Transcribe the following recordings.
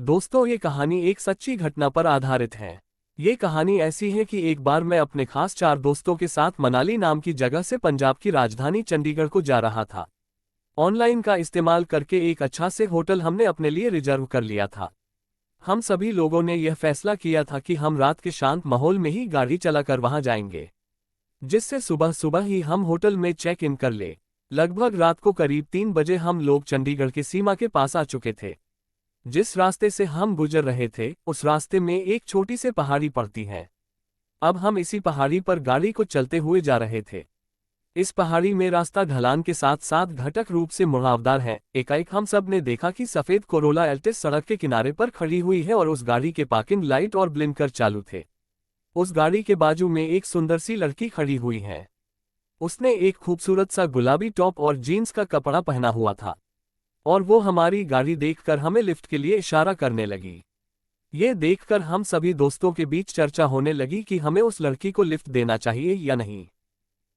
दोस्तों, ये कहानी एक सच्ची घटना पर आधारित है। ये कहानी ऐसी है कि एक बार मैं अपने खास 4 दोस्तों के साथ मनाली नाम की जगह से पंजाब की राजधानी चंडीगढ़ को जा रहा था। ऑनलाइन का इस्तेमाल करके एक अच्छा से होटल हमने अपने लिए रिजर्व कर लिया था। हम सभी लोगों ने यह फैसला किया था कि हम रात के शांत माहौल में ही गाड़ी चलाकर वहां जाएंगे, जिससे सुबह सुबह ही हम होटल में चेक इन कर ले। लगभग रात को करीब 3 बजे हम लोग चंडीगढ़ की सीमा के पास आ चुके थे। जिस रास्ते से हम गुजर रहे थे उस रास्ते में एक छोटी सी पहाड़ी पड़ती है। अब हम इसी पहाड़ी पर गाड़ी को चलते हुए जा रहे थे। इस पहाड़ी में रास्ता ढलान के साथ साथ घटक रूप से मुड़ावदार है। एकाएक हम सब ने देखा कि सफेद कोरोला एल्टिस सड़क के किनारे पर खड़ी हुई है और उस गाड़ी के पार्किंग लाइट और ब्लिंकर चालू थे। उस गाड़ी के बाजू में एक सुंदर सी लड़की खड़ी हुई है। उसने एक खूबसूरत सा गुलाबी टॉप और जीन्स का कपड़ा पहना हुआ था और वो हमारी गाड़ी देखकर हमें लिफ्ट के लिए इशारा करने लगी। ये देखकर हम सभी दोस्तों के बीच चर्चा होने लगी कि हमें उस लड़की को लिफ्ट देना चाहिए या नहीं।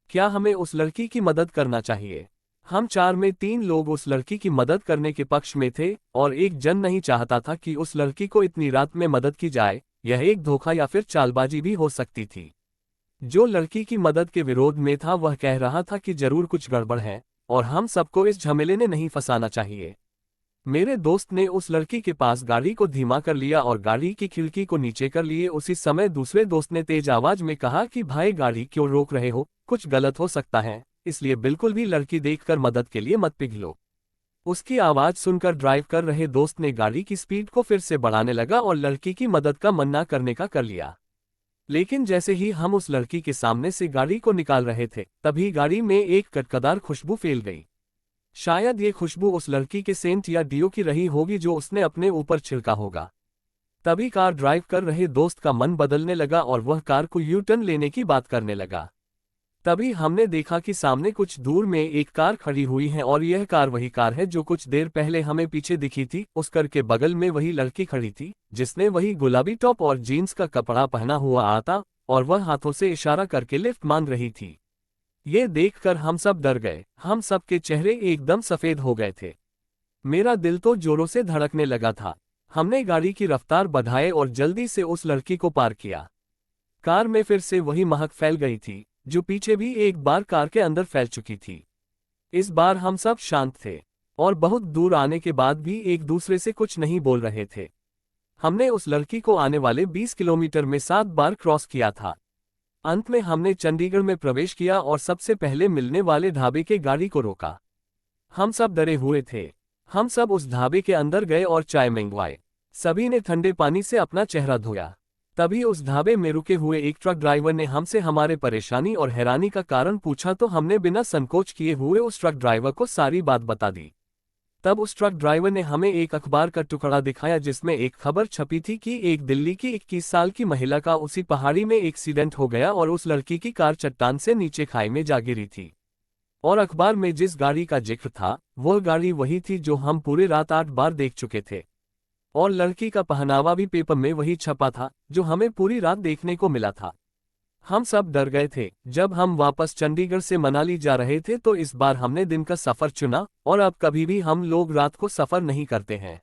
क्या हमें उस लड़की की मदद करना चाहिए? हम 4 में 3 लोग उस लड़की की मदद करने के पक्ष में थे और एक जन नहीं चाहता था कि उस लड़की को इतनी रात में मदद की जाए। यह एक धोखा या फिर चालबाजी भी हो सकती थी। जो लड़की की मदद के विरोध में था वह कह रहा था कि जरूर कुछ गड़बड़ है और हम सबको इस झमेले में नहीं फंसाना चाहिए। मेरे दोस्त ने उस लड़की के पास गाड़ी को धीमा कर लिया और गाड़ी की खिड़की को नीचे कर लिए। उसी समय दूसरे दोस्त ने तेज आवाज में कहा कि भाई, गाड़ी क्यों रोक रहे हो? कुछ गलत हो सकता है, इसलिए बिल्कुल भी लड़की देखकर मदद के लिए मत पिघलो। उसकी आवाज सुनकर ड्राइव कर रहे दोस्त ने गाड़ी की स्पीड को फिर से बढ़ाने लगा और लड़की की मदद का मना करने का कर लिया। लेकिन जैसे ही हम उस लड़की के सामने से गाड़ी को निकाल रहे थे तभी गाड़ी में एक कटकदार खुशबू फैल गई। शायद ये खुशबू उस लड़की के सेंट या डियो की रही होगी जो उसने अपने ऊपर छिड़का होगा। तभी कार ड्राइव कर रहे दोस्त का मन बदलने लगा और वह कार को यू टर्न लेने की बात करने लगा। तभी हमने देखा कि सामने कुछ दूर में एक कार खड़ी हुई है और यह कार वही कार है जो कुछ देर पहले हमें पीछे दिखी थी। उस कार के बगल में वही लड़की खड़ी थी जिसने वही गुलाबी टॉप और जीन्स का कपड़ा पहना हुआ आता और वह हाथों से इशारा करके लिफ्ट मांग रही थी। ये देखकर हम सब डर गए। हम सब के चेहरे एकदम सफेद हो गए थे। मेरा दिल तो जोरों से धड़कने लगा था। हमने गाड़ी की रफ्तार बढ़ाई और जल्दी से उस लड़की को पार किया। कार में फिर से वही महक फैल गई थी जो पीछे भी एक बार कार के अंदर फैल चुकी थी। इस बार हम सब शांत थे और बहुत दूर आने के बाद भी एक दूसरे से कुछ नहीं बोल रहे थे। हमने उस लड़की को आने वाले 20 किलोमीटर में 7 बार क्रॉस किया था। अंत में हमने चंडीगढ़ में प्रवेश किया और सबसे पहले मिलने वाले ढाबे के गाड़ी को रोका। हम सब डरे हुए थे। हम सब उस ढाबे के अंदर गए और चाय मंगवाए। सभी ने ठंडे पानी से अपना चेहरा धोया। तभी उस ढाबे में रुके हुए एक ट्रक ड्राइवर ने हमसे हमारे परेशानी और हैरानी का कारण पूछा तो हमने बिना संकोच किए हुए उस ट्रक ड्राइवर को सारी बात बता दी। तब उस ट्रक ड्राइवर ने हमें एक अखबार का टुकड़ा दिखाया जिसमें एक खबर छपी थी कि एक दिल्ली की 21 साल की महिला का उसी पहाड़ी में एक्सीडेंट हो गया और उस लड़की की कार चट्टान से नीचे खाई में जा गिरी थी। और अखबार में जिस गाड़ी का जिक्र था वह गाड़ी वही थी जो हम पूरे रात 8 बार देख चुके थे और लड़की का पहनावा भी पेपर में वही छपा था जो हमें पूरी रात देखने को मिला था। हम सब डर गए थे। जब हम वापस चंडीगढ़ से मनाली जा रहे थे तो इस बार हमने दिन का सफर चुना और अब कभी भी हम लोग रात को सफर नहीं करते हैं।